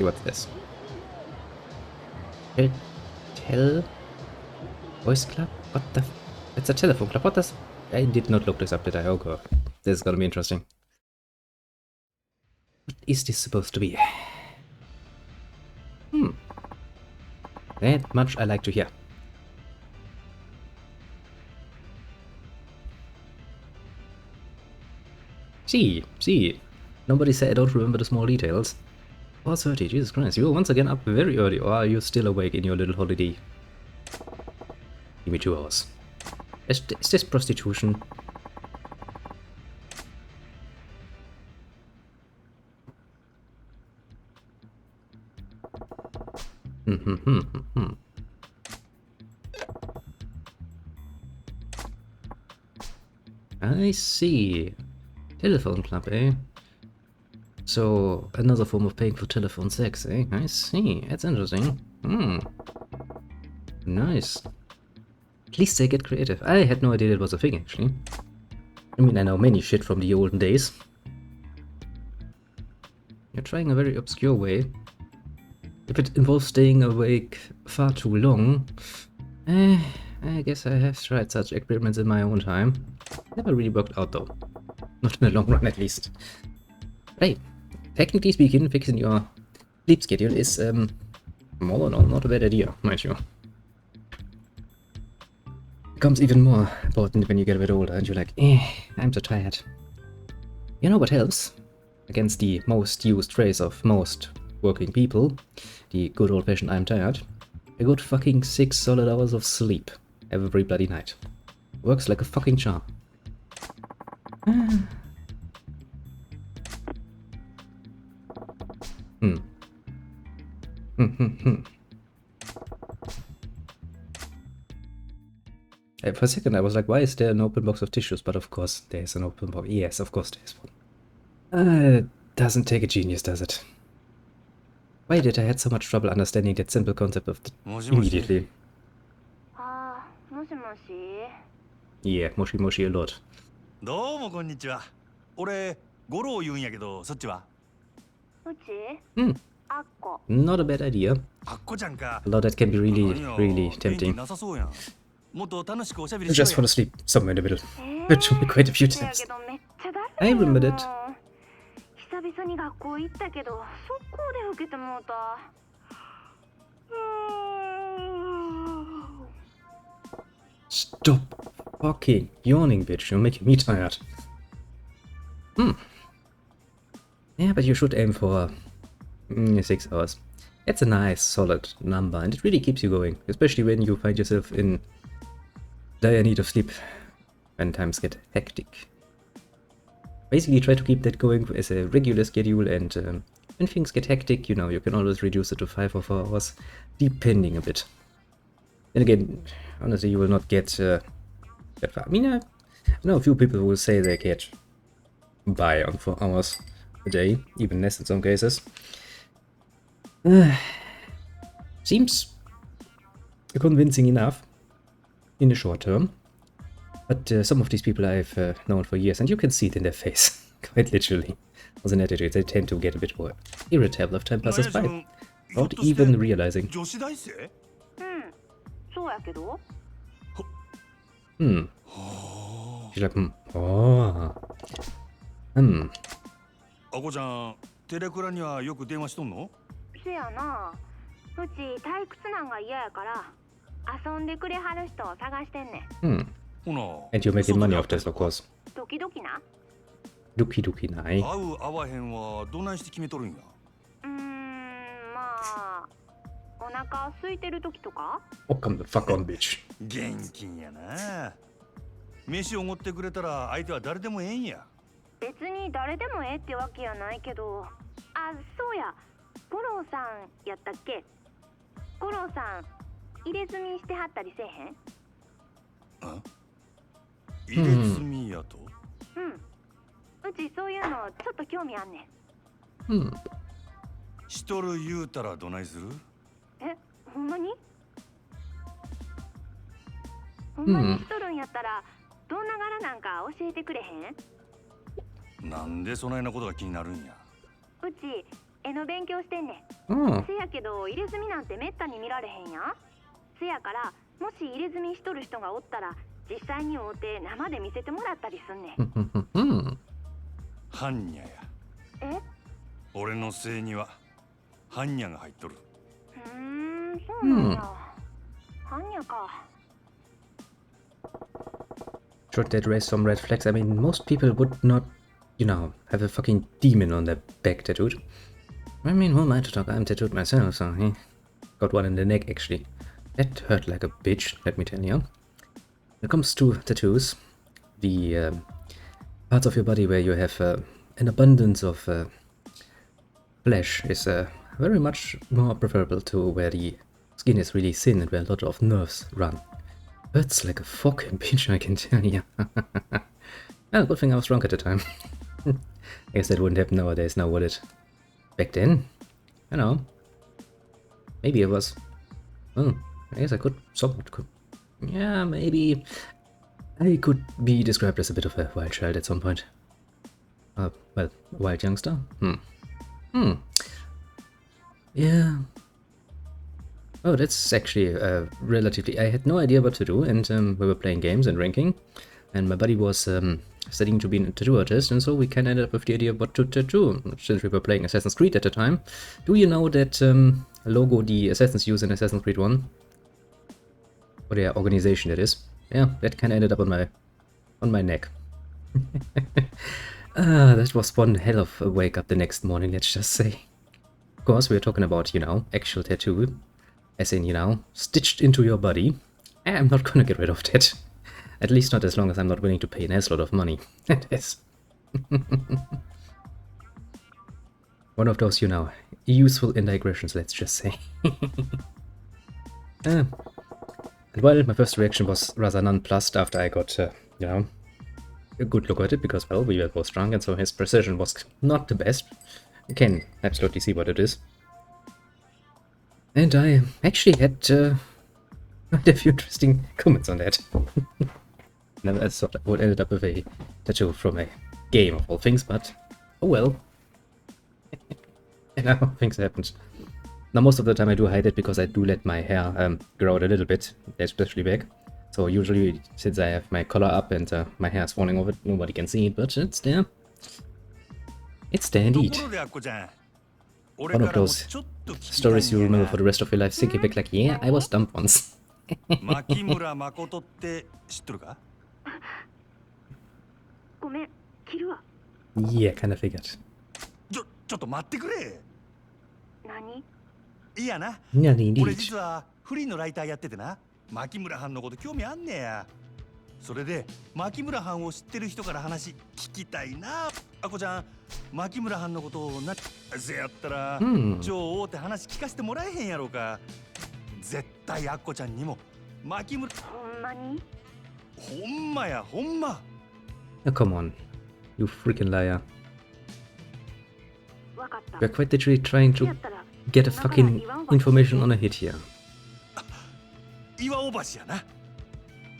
Okay, what's this? Tell Voice Club? What the? It's a telephone club. What does? I did not look this up, did I? Oh god, this is gonna be interesting. What is this supposed to be? That much I like to hear. See. Nobody said I don't remember the small details. 4:30, Jesus Christ. You were once again up very early, or are you still awake in your little holiday? Give me 2 hours. Is this prostitution? I see. Telephone club, eh? So, another form of paying for telephone sex, eh? I see. That's interesting. Nice. At least they get creative. I had no idea that was a thing, actually. I mean, I know many shit from the olden days. You're trying a very obscure way. If it involves staying awake far too long, I guess I have tried such experiments in my own time. Never really worked out though. Not in the long run, at least. Hey, technically speaking, fixing your sleep schedule is, more or not a bad idea, mind you. Becomes even more important when you get a bit older and you're like, I'm so tired. You know what helps? Against the most used phrase of most working people, the good old-fashioned I'm tired, a good fucking 6 solid hours of sleep every bloody night. Works like a fucking charm. For a second I was like, why is there an open box of tissues? But of course there's an open box. Yes, of course there's one. Doesn't take a genius, does it? Why did I had so much trouble understanding that simple concept of immediately? Yeah, moshi a lot. どうもこんにちは。俺、五郎言うんやけど、そっちは？うち？あっこ。Not a bad idea. あっこちゃんか。 Although that can be really tempting. なさそうやん。もっと楽しくおしゃべり You しよ just う fall や。 asleep somewhere in the middle. Which took me quite a few times. I remembered it. 久々に学校行ったけど、速攻で受けてもうた。Stop fucking yawning, bitch. You're making me tired. Yeah, but you should aim for 6 hours. That's a nice, solid number, and it really keeps you going, especially when you find yourself in dire need of sleep when times get hectic. Basically, try to keep that going as a regular schedule, and when things get hectic, you know, you can always reduce it to 5 or 4 hours, depending a bit. Then again, honestly, you will not get that far. I mean, I know a few people who will say they get by on 4 hours a day, even less in some cases. Seems convincing enough in the short term, but some of these people I've known for years, and you can see it in their face, quite literally, as an attitude, they tend to get a bit more irritable as time passes by, without even realizing. 女子大生？そうやけど。She's like, oh. あこちゃん、テレクラにはよく電話しとんの？せやな。うち退屈なんが嫌やから、遊んでくれはる人を探してんねん。ほな。And you're making money off this, of course. 時々な。Doki doki nai. 会う会わへんはどないして決めとるんや？まあ、お腹空いてる時とか。Oh, come the fuck on, bitch. 現金やな。飯をおごってくれたら相手は誰でもええんや。別に誰でもええってわけやないけど。あ、そうや。五郎さんやったっけ？五郎さん、入れ墨してはったりせえへん？あ？入れ墨やと？うちそういうのちょっと興味あんねん。しとる言うたらどないする？え、ほんまに？ほんまにしとるんやったら、どんな柄なんか教えてくれへん？なんでそないなことが気になるんや？うち絵の勉強してんねん。 Oh. せやけど入れ墨なんてめったに見られへんやん。せやからもし入れ墨しとる人がおったら実際に会うて生で見せてもらったりすんねん。般若や。え？俺の姓には般若が入っとる。そうなんや。般若か。 Should that raise some red flags? I mean, most people would not, you know, have a fucking demon on their back tattooed. I mean, who am I to talk? I'm tattooed myself, so he got one in the neck actually. That hurt like a bitch, let me tell you. When it comes to tattoos, the parts of your body where you have an abundance of flesh is very much more preferable to where the skin is really thin and where a lot of nerves run. Hurts like a fucking bitch, I can tell you. Well, good thing I was drunk at the time. I guess that wouldn't happen nowadays, now would it? Back then? I don't know. Maybe it was. Oh, I guess I could. Somewhat could. Yeah, maybe. I could be described as a bit of a wild child at some point. Well, a wild youngster? Yeah. Oh, that's actually relatively... I had no idea what to do, and we were playing games and ranking, and my buddy was studying to be a tattoo artist, and so we kind of ended up with the idea of what to tattoo, since we were playing Assassin's Creed at the time. Do you know that logo the Assassins use in Assassin's Creed 1? Or their organization, that is. Yeah, that kind of ended up on my neck. That was one hell of a wake up the next morning, let's just say. Of course, we were talking about, you know, actual tattoo. As in, you know, stitched into your body. I'm not gonna get rid of that. At least not as long as I'm not willing to pay an ass lot of money. That is. One of those, you know, useful digressions, let's just say. And well, my first reaction was rather nonplussed after I got, you know, a good look at it, because, well, we were both drunk, and so his precision was not the best. You can absolutely see what it is. And I actually had quite a few interesting comments on that. Never thought I would end up with a tattoo from a game of all things, but oh well. You know, things happened. Now most of the time I do hide it because I do let my hair grow out a little bit, especially back. So usually, since I have my collar up and my hair is falling over, nobody can see it, but it's there. It's there indeed. One of those stories you remember for the rest of your life, thinking back like, yeah, I was dumped once. Makimura Makoto って知っとるか? ごめん、切るわ。 Yeah, kind of figured. ちょっと待ってくれ。何？いやな。 Yeah, indeed. 俺実はフリーのライターやっててな。牧村藩のこと興味あんねや。それで牧村藩を知ってる人から話聞きたいな。あこちゃん、牧村藩のことをなぜやったら、超大手話聞かせてもらえへんやろうか。絶対あっこちゃんにも牧村。ほんまに？ほんまや、ほんま。Oh, come on, you freaking liar. わかった。 We're quite literally trying to get a fucking information on a hit here. 岩尾橋やな。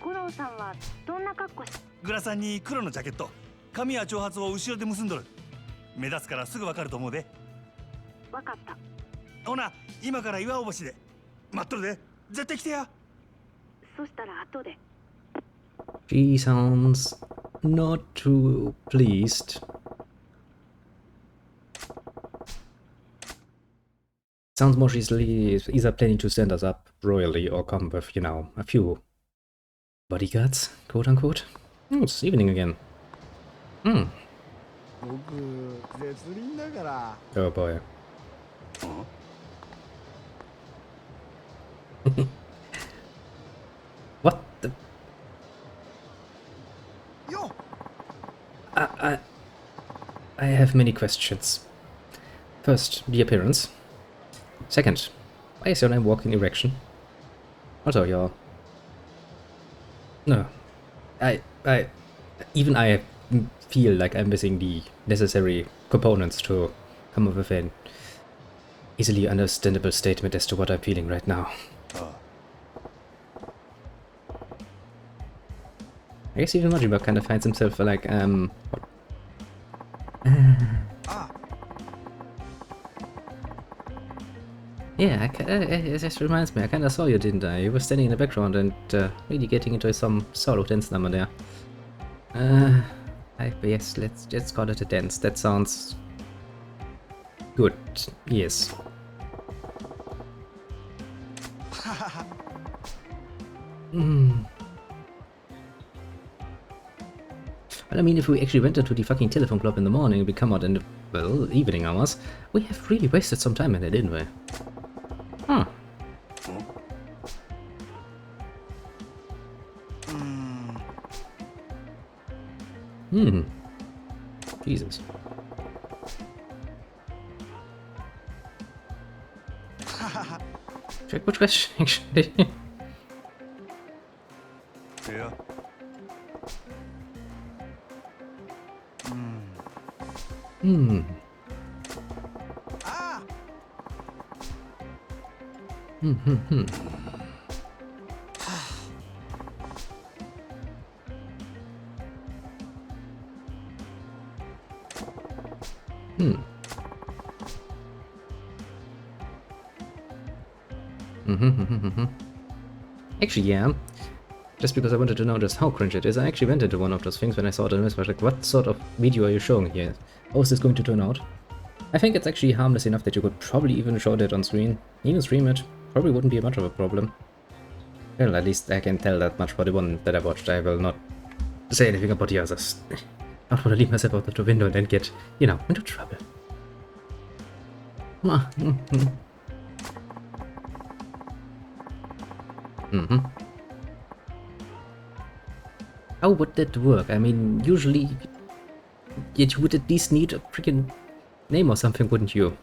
五郎さんはどんな格好し？グラサンに黒のジャケット、髪や長髪を後ろで結んどる。目立つからすぐわかると思うで。わかった。ほな、今から岩尾橋で待っとるで。絶対来てや。そしたら後で。 She sounds not too pleased. Sounds more she's either planning to stand us up royally or come with, you know, a few bodyguards, quote unquote. Oh, it's evening again. Oh boy. What the? I have many questions. First, the appearance. Second, why is your name walking erection? Also, your... No. Even I feel like I'm missing the necessary components to come up with an easily understandable statement as to what I'm feeling right now. I guess even Majima kind of finds himself like, Yeah, it just reminds me, I kinda saw you, didn't I? You were standing in the background and really getting into some solo dance number there. Yes, let's call it a dance. That sounds good. Yes. Hmm. Well, I mean, if we actually went into the fucking telephone club in the morning and we come out in the, well, evening hours, we have really wasted some time in it, didn't we? Huh. Hmm. Jesus. Very good question, actually. Yeah. Hmm. Ah! Hmm. Hmm. Actually, yeah. Just because I wanted to know just how cringe it is, I actually went into one of those things when I saw it on this. I was like, what sort of video are you showing here? How is this going to turn out? I think it's actually harmless enough that you could probably even show that on screen. Even stream it. Probably wouldn't be much of a problem. Well, at least I can tell that much for the one that I watched. I will not say anything about the others. I don't want to leave myself out of the window and then get, you know, into trouble. How would that work? I mean, usually you would at least need a freaking name or something, wouldn't you?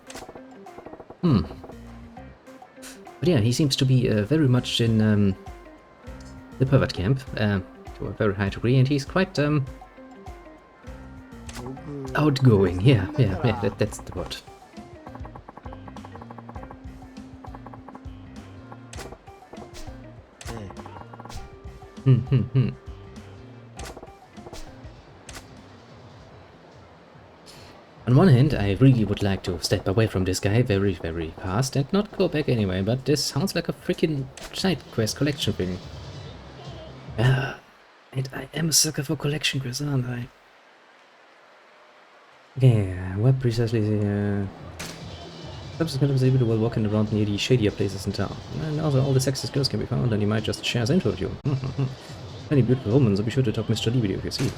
But yeah, he seems to be very much in the pervert camp to a very high degree, and he's quite outgoing. Yeah, that's the word. On one hand, I really would like to step away from this guy very, very fast and not go back anyway, but this sounds like a freaking side quest collection thing. And I am a sucker for collection quests, aren't I? Yeah, what precisely subsequently was able to while walking around near the shadier places in town. And also all the sexy girls can be found and he might just share his info with you. Any beautiful woman, so be sure to talk Mr. Lee with you if you see.